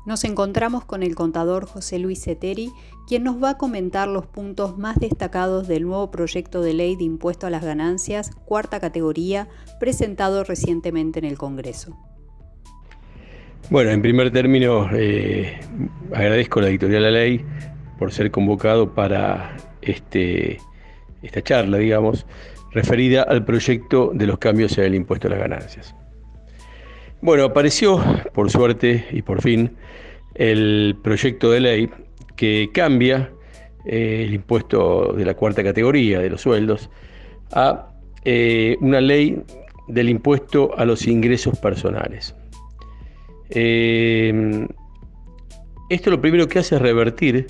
Nos encontramos con el contador José Luis Seteri, quien nos va a comentar los puntos más destacados del nuevo proyecto de ley de impuesto a las ganancias, cuarta categoría, presentado recientemente en el Congreso. Bueno, en primer término, agradezco la editorial La Ley por ser convocado para esta charla, digamos, referida al proyecto de los cambios en el impuesto a las ganancias. Bueno, apareció, por suerte y por fin, el proyecto de ley que cambia el impuesto de la cuarta categoría de los sueldos a una ley del impuesto a los ingresos personales. Esto lo primero que hace es revertir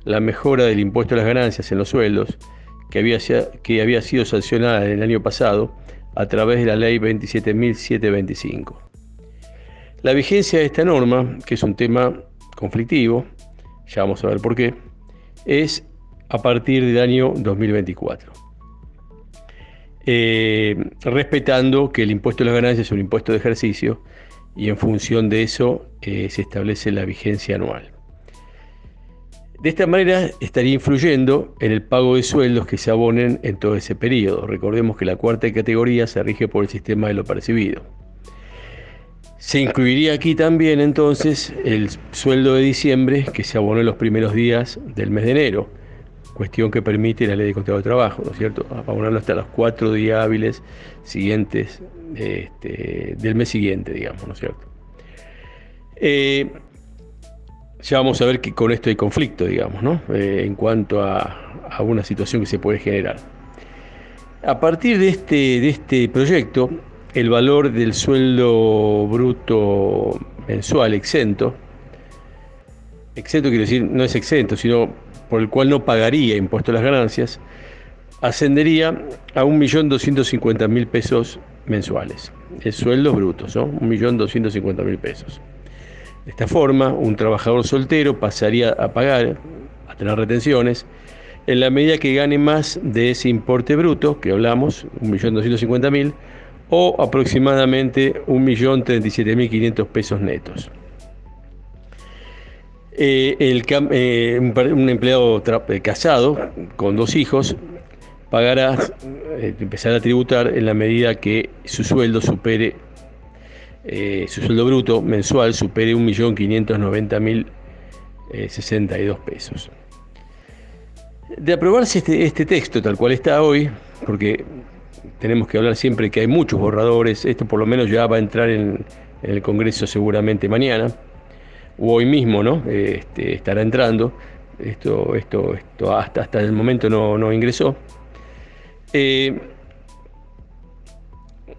la mejora del impuesto a las ganancias en los sueldos que había sido sancionada el año pasado a través de la ley 27.725. La vigencia de esta norma, que es un tema conflictivo, ya vamos a ver por qué, es a partir del año 2024. Respetando que el impuesto a las ganancias es un impuesto de ejercicio y en función de eso se establece la vigencia anual. De esta manera estaría influyendo en el pago de sueldos que se abonen en todo ese periodo. Recordemos que la cuarta categoría se rige por el sistema de lo percibido. Se incluiría aquí también entonces el sueldo de diciembre que se abonó en los primeros días del mes de enero, cuestión que permite la ley de contrato de trabajo, ¿no es cierto? Abonarlo hasta los 4 días hábiles siguientes del mes siguiente, digamos, ¿no es cierto? Ya vamos a ver que con esto hay conflicto, digamos, ¿no? En cuanto a una situación que se puede generar. A partir de este proyecto, el valor del sueldo bruto mensual exento quiere decir no es exento, sino por el cual no pagaría impuesto a las ganancias, ascendería a 1.250.000 pesos mensuales. Es sueldos brutos, ¿no? 1.250.000 pesos. De esta forma, un trabajador soltero pasaría a tener retenciones, en la medida que gane más de ese importe bruto, que hablamos, 1.250.000, o aproximadamente 1.037.500 pesos netos. Un empleado casado con 2 hijos empezará a tributar en la medida que su sueldo bruto mensual supere 1.590.062 pesos. De aprobarse este texto tal cual está hoy, porque tenemos que hablar siempre que hay muchos borradores, esto por lo menos ya va a entrar en el Congreso seguramente mañana, o hoy mismo, ¿no? Estará entrando, esto hasta el momento no ingresó.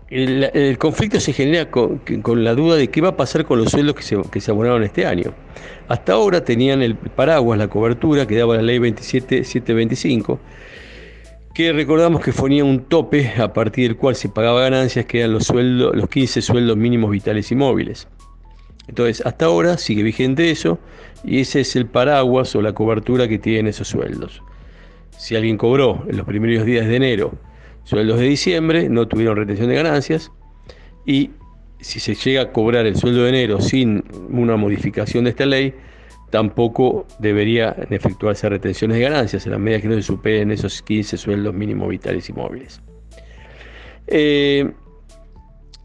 El conflicto se genera con la duda de qué va a pasar con los sueldos que se abonaron este año. Hasta ahora tenían el paraguas, la cobertura que daba la ley 27.725, que recordamos que ponía un tope a partir del cual se pagaba ganancias, que eran los 15 sueldos mínimos vitales y móviles. Entonces, hasta ahora sigue vigente eso, y ese es el paraguas o la cobertura que tienen esos sueldos. Si alguien cobró en los primeros días de enero sueldos de diciembre, no tuvieron retención de ganancias, y si se llega a cobrar el sueldo de enero sin una modificación de esta ley, tampoco deberían efectuarse retenciones de ganancias en la medida que no se superen esos 15 sueldos mínimos vitales y móviles.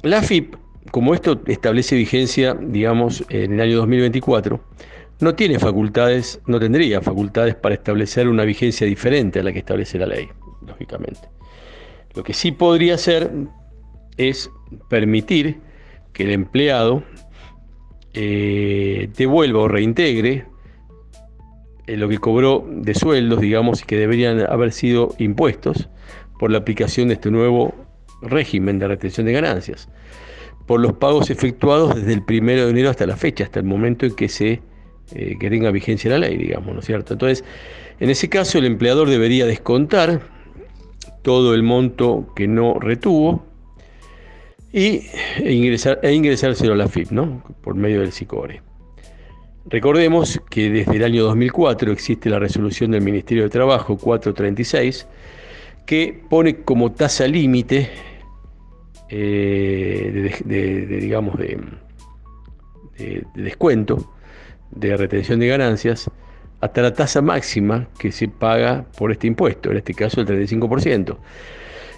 La AFIP, como esto establece vigencia, digamos, en el año 2024, no tendría facultades para establecer una vigencia diferente a la que establece la ley, lógicamente. Lo que sí podría hacer es permitir que el empleado devuelva o reintegre lo que cobró de sueldos, digamos, que deberían haber sido impuestos por la aplicación de este nuevo régimen de retención de ganancias, por los pagos efectuados desde el 1 de enero hasta la fecha, hasta el momento en que que tenga vigencia la ley, digamos, ¿no es cierto? Entonces, en ese caso, el empleador debería descontar todo el monto que no retuvo e ingresárselo a la AFIP, ¿no? Por medio del SICORE. Recordemos que desde el año 2004 existe la resolución del Ministerio de Trabajo 436 que pone como tasa límite de descuento, de retención de ganancias, hasta la tasa máxima que se paga por este impuesto, en este caso el 35%.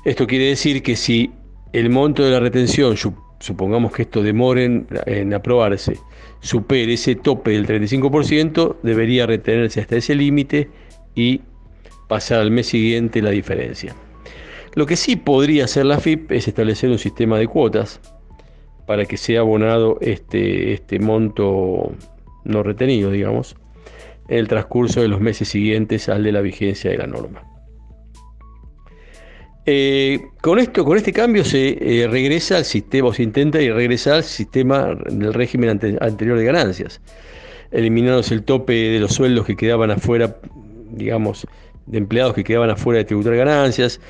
Esto quiere decir que si el monto de la retención, supongamos que esto demore en aprobarse, supere ese tope del 35%, debería retenerse hasta ese límite y pasar al mes siguiente la diferencia. Lo que sí podría hacer la AFIP es establecer un sistema de cuotas para que sea abonado este monto no retenido, digamos, en el transcurso de los meses siguientes al de la vigencia de la norma. Con este cambio se regresa al sistema, o se intenta regresar al sistema del régimen anterior de ganancias, eliminándose el tope de los sueldos que quedaban afuera, digamos, de empleados que quedaban afuera de tributar ganancias.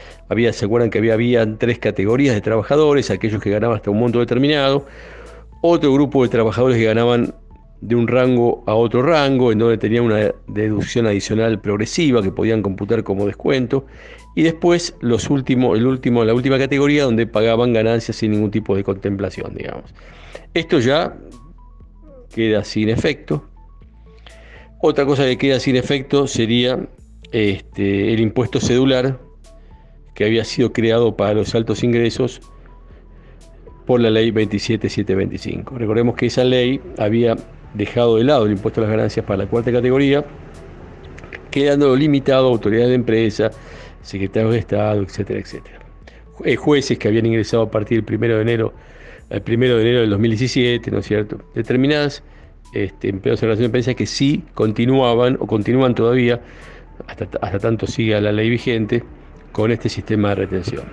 ¿Se acuerdan que había 3 categorías de trabajadores? Aquellos que ganaban hasta un monto determinado, otro grupo de trabajadores que ganaban de un rango a otro rango, en donde tenían una deducción adicional progresiva que podían computar como descuento, y después la última categoría, donde pagaban ganancias sin ningún tipo de contemplación, digamos. Esto ya queda sin efecto. Otra cosa que queda sin efecto sería el impuesto cedular, que había sido creado para los altos ingresos por la ley 27725. Recordemos que esa ley había dejado de lado el impuesto a las ganancias para la 4ª categoría, quedando limitado a autoridades de empresa, secretarios de Estado, etcétera, etcétera. Jueces que habían ingresado a partir del 1 de enero del 2017, ¿no es cierto? Determinadas empleados en relación de prensa que sí continuaban o continúan todavía, hasta tanto siga la ley vigente, con este sistema de retención.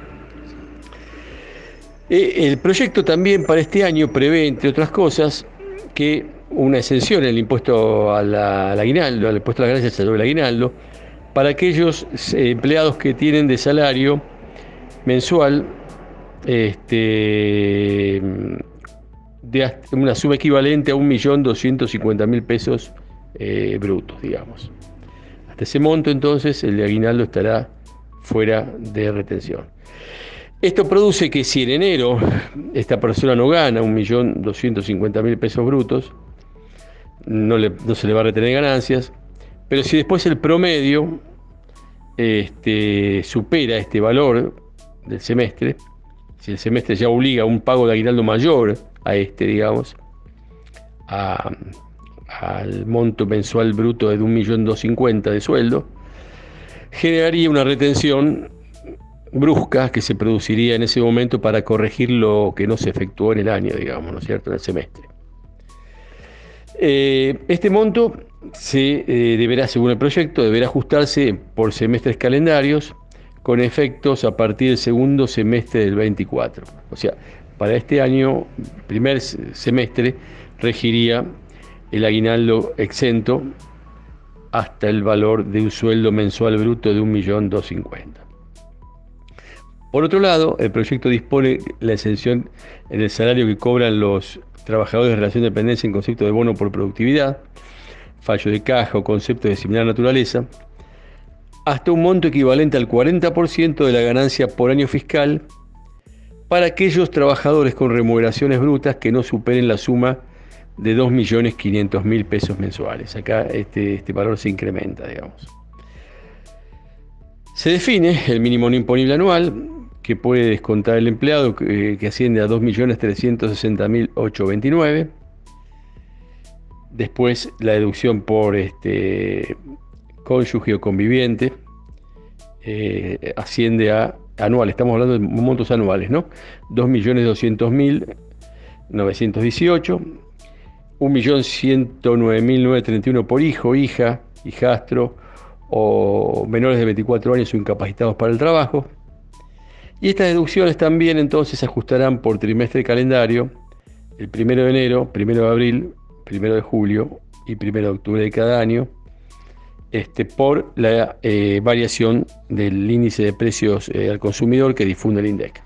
El proyecto también para este año prevé, entre otras cosas, que una exención en el impuesto al aguinaldo, al impuesto a las ganancias sobre el aguinaldo, para aquellos empleados que tienen de salario mensual de una suma equivalente a 1.250.000 pesos brutos, digamos. Hasta ese monto, entonces, el de aguinaldo estará fuera de retención. Esto produce que si en enero esta persona no gana 1.250.000 pesos brutos, no se le va a retener ganancias, pero si después el promedio supera este valor del semestre, si el semestre ya obliga a un pago de aguinaldo mayor a digamos, al monto mensual bruto de 1.250.000 de sueldo, generaría una retención brusca que se produciría en ese momento para corregir lo que no se efectuó en el año, digamos, ¿no es cierto?, en el semestre. Este monto deberá, según el proyecto, deberá ajustarse por semestres calendarios con efectos a partir del segundo semestre del 24. O sea, para este año, primer semestre, regiría el aguinaldo exento hasta el valor de un sueldo mensual bruto de 1.250.000. Por otro lado, el proyecto dispone la exención en el salario que cobran los trabajadores de relación de dependencia en concepto de bono por productividad, fallo de caja o conceptos de similar naturaleza, hasta un monto equivalente al 40% de la ganancia por año fiscal para aquellos trabajadores con remuneraciones brutas que no superen la suma de 2.500.000 pesos mensuales. Acá este valor se incrementa, digamos. Se define el mínimo no imponible anual que puede descontar el empleado, que asciende a 2.360.829. Después la deducción por cónyuge o conviviente asciende a anual, estamos hablando de montos anuales, ¿no? 2.200.918, 1.109.931 por hijo, hija, hijastro o menores de 24 años o incapacitados para el trabajo. Y estas deducciones también entonces se ajustarán por trimestre calendario, el 1 de enero, 1 de abril, 1 de julio y 1 de octubre de cada año, por la variación del índice de precios al consumidor que difunde el INDEC.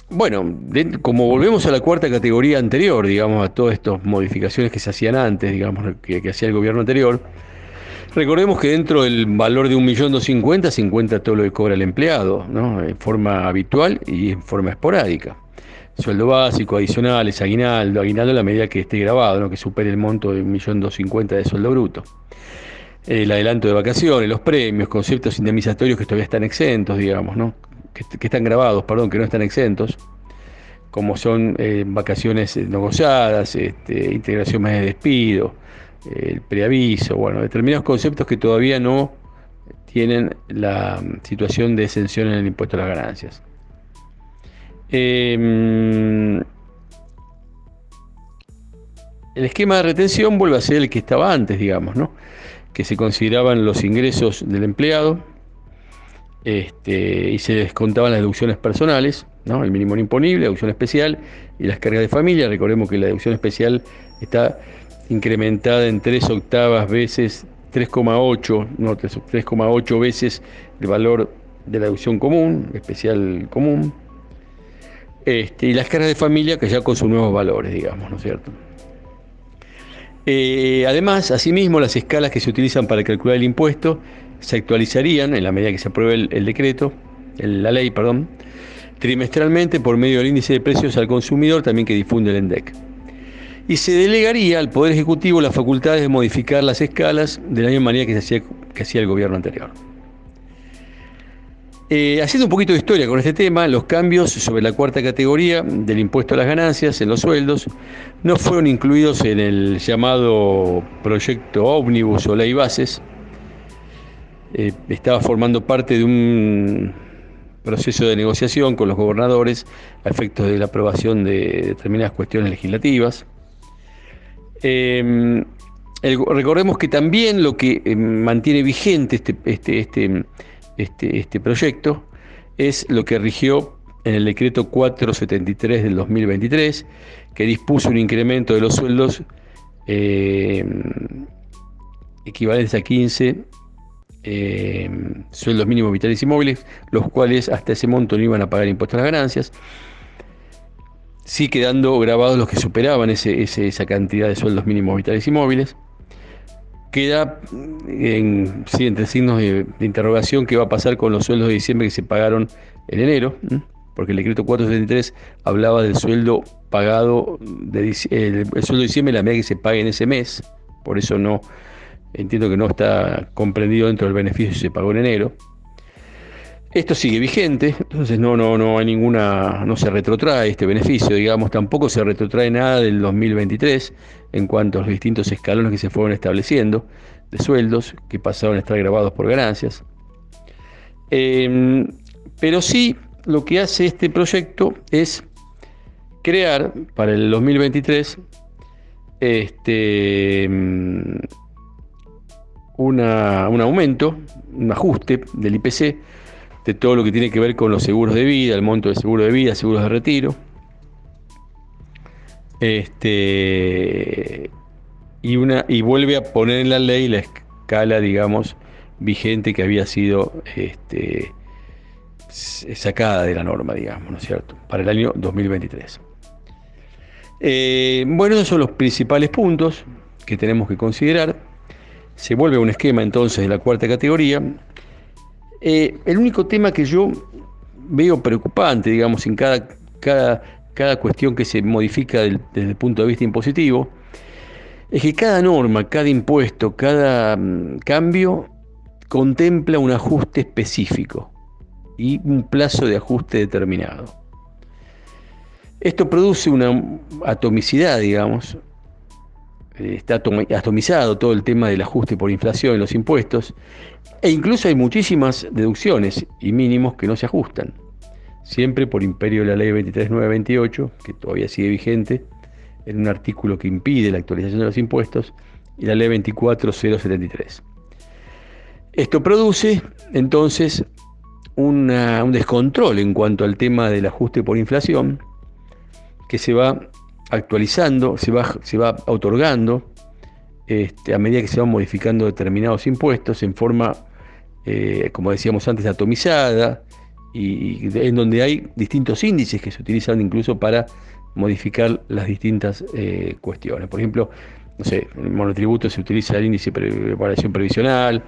Bueno, como volvemos a la cuarta categoría anterior, digamos, a todas estas modificaciones que se hacían antes, digamos, que hacía el gobierno anterior, recordemos que dentro del valor de 1.250.000 se encuentra todo lo que cobra el empleado, ¿no? En forma habitual y en forma esporádica. Sueldo básico, adicionales, aguinaldo en la medida que esté grabado, ¿no? Que supere el monto de 1.250.000 de sueldo bruto. El adelanto de vacaciones, los premios, conceptos indemnizatorios que todavía están exentos, digamos, ¿no? Que están grabados, perdón, que no están exentos, como son vacaciones no gozadas, integración más de despido, el preaviso, bueno, determinados conceptos que todavía no tienen la situación de exención en el impuesto a las ganancias. El esquema de retención vuelve a ser el que estaba antes, digamos, ¿no? Que se consideraban los ingresos del empleado y se descontaban las deducciones personales, ¿no? El mínimo no imponible, la deducción especial y las cargas de familia. Recordemos que la deducción especial está incrementada en 3/8 veces, 3,8 veces el valor de la deducción común, especial común. Y las cargas de familia que ya con sus nuevos valores, digamos, ¿no es cierto? Además, asimismo, las escalas que se utilizan para calcular el impuesto se actualizarían, en la medida que se apruebe el decreto, la ley, perdón, trimestralmente por medio del índice de precios al consumidor, también que difunde el ENDEC. Y se delegaría al Poder Ejecutivo las facultades de modificar las escalas de la misma manera que hacía el gobierno anterior. Haciendo un poquito de historia con este tema, los cambios sobre la cuarta categoría del impuesto a las ganancias en los sueldos no fueron incluidos en el llamado proyecto ómnibus o ley bases. Estaba formando parte de un proceso de negociación con los gobernadores a efectos de la aprobación de determinadas cuestiones legislativas. Recordemos que también lo que mantiene vigente este proyecto es lo que rigió en el decreto 473 del 2023, que dispuso un incremento de los sueldos equivalentes a 15 sueldos mínimos vitales y móviles, los cuales hasta ese monto no iban a pagar impuestos a las ganancias, sí quedando grabados los que superaban esa cantidad de sueldos mínimos vitales y móviles. Queda entre signos de interrogación qué va a pasar con los sueldos de diciembre que se pagaron en enero, porque el decreto 473 hablaba del sueldo pagado, el sueldo de diciembre en la medida que se pague en ese mes, por eso no entiendo que no está comprendido dentro del beneficio si se pagó en enero. Esto sigue vigente, entonces no hay no se retrotrae este beneficio, digamos, tampoco se retrotrae nada del 2023 en cuanto a los distintos escalones que se fueron estableciendo de sueldos que pasaron a estar grabados por ganancias. Pero sí, lo que hace este proyecto es crear para el 2023 un aumento, un ajuste del IPC de todo lo que tiene que ver con los seguros de vida, el monto de seguro de vida, seguros de retiro. Y vuelve a poner en la ley la escala, digamos, vigente que había sido sacada de la norma, digamos, ¿no es cierto?, para el año 2023. Bueno, esos son los principales puntos que tenemos que considerar. Se vuelve a un esquema entonces de la cuarta categoría. El único tema que yo veo preocupante, digamos, en cada cuestión que se modifica desde el punto de vista impositivo, es que cada norma, cada impuesto, cada cambio contempla un ajuste específico y un plazo de ajuste determinado. Esto produce una atomicidad, digamos. Está atomizado todo el tema del ajuste por inflación en los impuestos, e incluso hay muchísimas deducciones y mínimos que no se ajustan, siempre por imperio de la ley 23.928, que todavía sigue vigente, en un artículo que impide la actualización de los impuestos, y la ley 24.073. Esto produce entonces un descontrol en cuanto al tema del ajuste por inflación, que se va actualizando, se va otorgando a medida que se van modificando determinados impuestos en forma, como decíamos antes, atomizada en donde hay distintos índices que se utilizan incluso para modificar las distintas cuestiones. Por ejemplo, no sé, en el monotributo se utiliza el índice de variación previsional,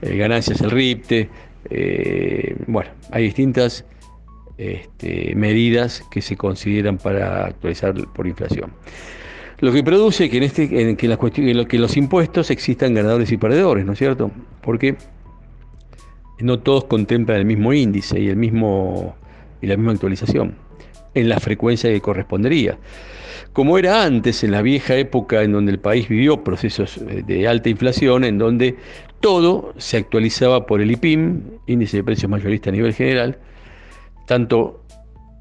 ganancias el RIPTE, bueno, hay distintas medidas que se consideran para actualizar por inflación. Lo que produce que que los impuestos existan ganadores y perdedores, ¿no es cierto? Porque no todos contemplan el mismo índice y la misma actualización en la frecuencia que correspondería. Como era antes, en la vieja época en donde el país vivió procesos de alta inflación, en donde todo se actualizaba por el IPIM, índice de precios mayorista a nivel general, tanto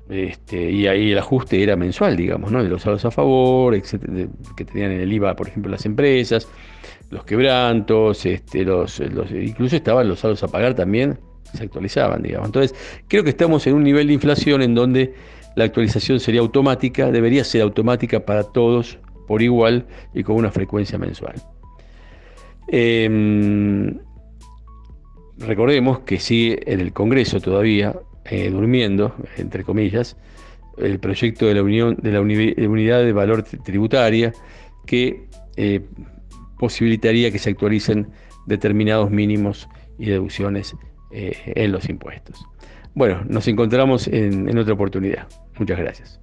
y ahí el ajuste era mensual, digamos, ¿no? De los saldos a favor, etcétera, que tenían en el IVA, por ejemplo, las empresas, los quebrantos, incluso estaban los saldos a pagar también, se actualizaban, digamos. Entonces, creo que estamos en un nivel de inflación en donde la actualización sería automática, debería ser automática para todos por igual y con una frecuencia mensual. Recordemos que sigue en el Congreso todavía durmiendo, entre comillas, el proyecto de la unidad de valor tributaria que posibilitaría que se actualicen determinados mínimos y deducciones en los impuestos. Bueno, nos encontramos en otra oportunidad. Muchas gracias.